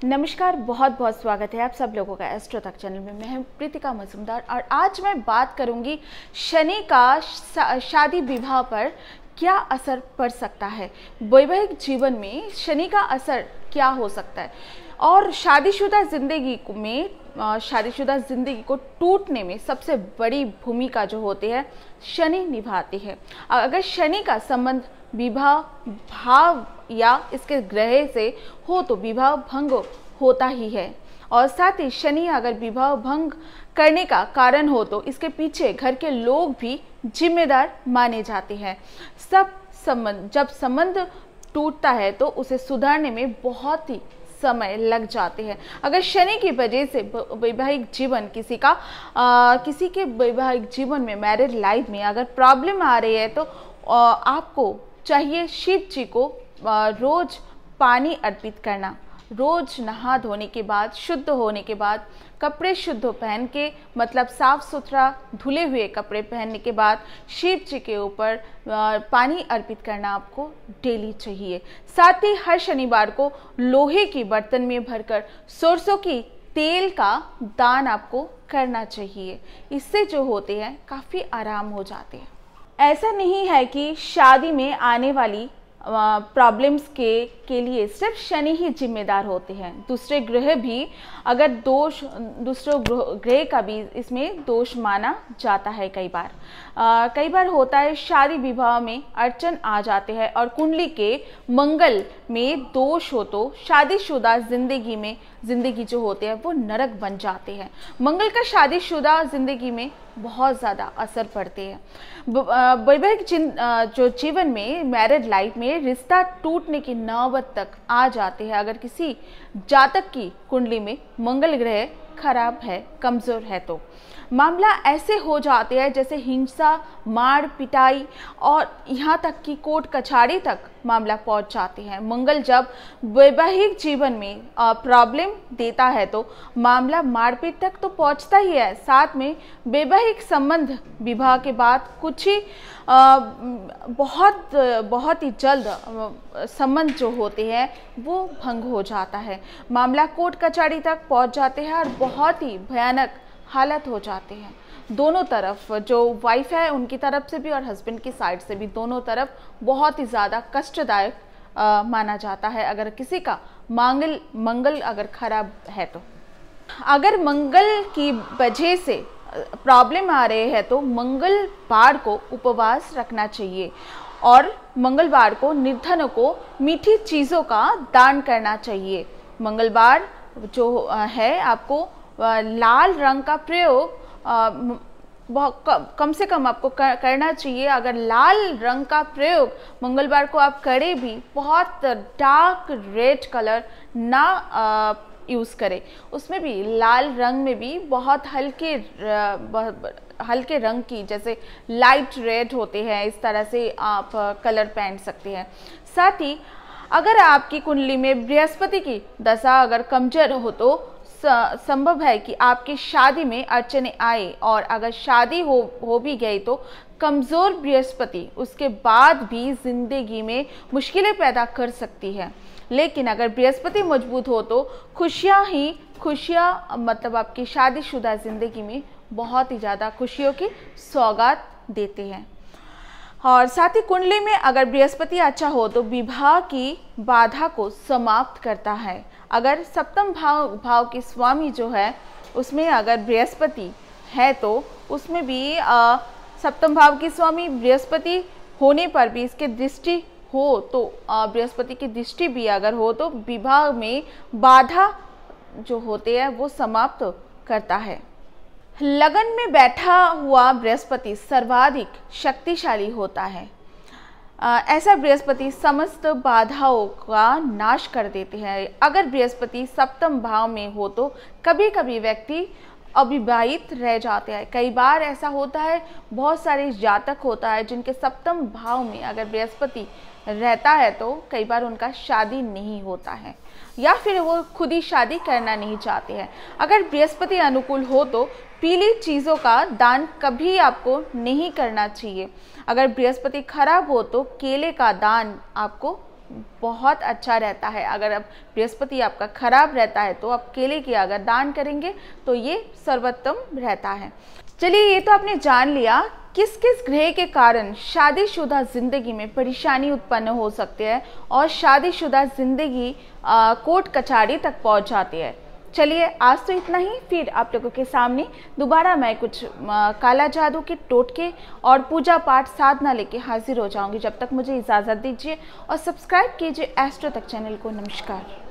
नमस्कार, बहुत बहुत स्वागत है आप सब लोगों का एस्ट्रो तक चैनल में। मैं हूं प्रीतिका मजूमदार और आज मैं बात करूंगी शनि का शादी विवाह पर क्या असर पड़ सकता है। वैवाहिक जीवन में शनि का असर क्या हो सकता है और शादीशुदा जिंदगी को टूटने में सबसे बड़ी भूमिका जो होती है शनि निभाती है। अगर शनि का संबंध विवाह भाव या इसके ग्रह से हो तो विवाह भंग होता ही है, और साथ ही शनि अगर विवाह भंग करने का कारण हो तो इसके पीछे घर के लोग भी जिम्मेदार माने जाते हैं। जब संबंध टूटता है तो उसे सुधारने में बहुत ही समय लग जाते हैं। अगर शनि की वजह से वैवाहिक जीवन किसी के वैवाहिक जीवन में, मैरिड लाइफ में अगर प्रॉब्लम आ रही है तो आपको चाहिए शिव जी को रोज पानी अर्पित करना। रोज नहा धोने के बाद, शुद्ध होने के बाद, कपड़े शुद्ध पहन के, मतलब साफ सुथरा धुले हुए कपड़े पहनने के बाद शिव जी के ऊपर पानी अर्पित करना आपको डेली चाहिए। साथ ही हर शनिवार को लोहे की बर्तन में भरकर सरसों की तेल का दान आपको करना चाहिए। इससे जो होते हैं काफ़ी आराम हो जाते हैं। ऐसा नहीं है कि शादी में आने वाली प्रॉब्लम्स के लिए सिर्फ शनि ही जिम्मेदार होते हैं। दूसरे ग्रह भी अगर दूसरे ग्रह का भी इसमें दोष माना जाता है। कई बार होता है शादी विवाह में अड़चन आ जाते हैं और कुंडली के मंगल में दोष हो तो शादीशुदा जिंदगी जो होते हैं वो नरक बन जाते हैं। मंगल का शादीशुदा जिंदगी में बहुत ज़्यादा असर पड़ते हैं। वैवाहिक जो जीवन में, मैरिड लाइफ में रिश्ता टूटने की नौबत तक आ जाते हैं अगर किसी जातक की कुंडली में मंगल ग्रह खराब है, कमज़ोर है तो। मामला ऐसे हो जाते हैं जैसे हिंसा, मार पिटाई और यहाँ तक कि कोर्ट कचहरी तक मामला पहुँच जाते हैं। मंगल जब वैवाहिक जीवन में प्रॉब्लम देता है तो मामला मारपीट तक तो पहुँचता ही है। साथ में वैवाहिक संबंध विवाह के बाद कुछ ही बहुत ही जल्द संबंध जो होते हैं वो भंग हो जाता है। मामला कोर्ट कचहरी तक पहुँच जाते हैं और बहुत ही भयानक हालत हो जाते हैं। दोनों तरफ, जो वाइफ है उनकी तरफ से भी और हस्बैंड की साइड से भी, दोनों तरफ बहुत ही ज़्यादा कष्टदायक माना जाता है अगर किसी का मंगल अगर खराब है तो। अगर मंगल की वजह से प्रॉब्लम आ रहे हैं तो मंगलवार को उपवास रखना चाहिए और मंगलवार को निर्धनों को मीठी चीज़ों का दान करना चाहिए। मंगलवार जो है आपको लाल रंग का प्रयोग कम से कम आपको करना चाहिए। अगर लाल रंग का प्रयोग मंगलवार को आप करें भी, बहुत डार्क रेड कलर ना यूज़ करें। उसमें भी लाल रंग में भी बहुत हल्के रंग की, जैसे लाइट रेड होते हैं, इस तरह से आप कलर पहन सकते हैं। साथ ही अगर आपकी कुंडली में बृहस्पति की दशा अगर कमजोर हो तो संभव है कि आपकी शादी में अड़चने आए, और अगर शादी हो भी गई तो कमज़ोर बृहस्पति उसके बाद भी जिंदगी में मुश्किलें पैदा कर सकती है। लेकिन अगर बृहस्पति मजबूत हो तो खुशियाँ मतलब आपकी शादीशुदा जिंदगी में बहुत ही ज़्यादा खुशियों की सौगात देते हैं। और साथ ही कुंडली में अगर बृहस्पति अच्छा हो तो विवाह की बाधा को समाप्त करता है। अगर सप्तम भाव के स्वामी जो है उसमें अगर बृहस्पति है तो उसमें भी सप्तम भाव के स्वामी बृहस्पति होने पर भी इसके दृष्टि हो तो, बृहस्पति की दृष्टि भी अगर हो तो विवाह में बाधा जो होते हैं वो समाप्त करता है। लगन में बैठा हुआ बृहस्पति सर्वाधिक शक्तिशाली होता है। ऐसा बृहस्पति समस्त बाधाओं का नाश कर देते हैं। अगर बृहस्पति सप्तम भाव में हो तो कभी कभी व्यक्ति अविवाहित रह जाते हैं। कई बार ऐसा होता है, बहुत सारे जातक होता है जिनके सप्तम भाव में अगर बृहस्पति रहता है तो कई बार उनका शादी नहीं होता है या फिर वो खुद ही शादी करना नहीं चाहते हैं। अगर बृहस्पति अनुकूल हो तो पीली चीज़ों का दान कभी आपको नहीं करना चाहिए। अगर बृहस्पति खराब हो तो केले का दान आपको बहुत अच्छा रहता है। अगर अब बृहस्पति आपका खराब रहता है तो आप केले की अगर दान करेंगे तो ये सर्वोत्तम रहता है। चलिए, ये तो आपने जान लिया किस किस ग्रह के कारण शादीशुदा जिंदगी में परेशानी उत्पन्न हो सकती है और शादीशुदा जिंदगी कोर्ट कचहरी तक पहुंच जाती है। चलिए, आज तो इतना ही। फिर आप लोगों के सामने दोबारा मैं कुछ काला जादू के टोटके और पूजा पाठ साधना लेके हाजिर हो जाऊंगी। जब तक मुझे इजाज़त दीजिए और सब्सक्राइब कीजिए एस्ट्रो तक चैनल को। नमस्कार।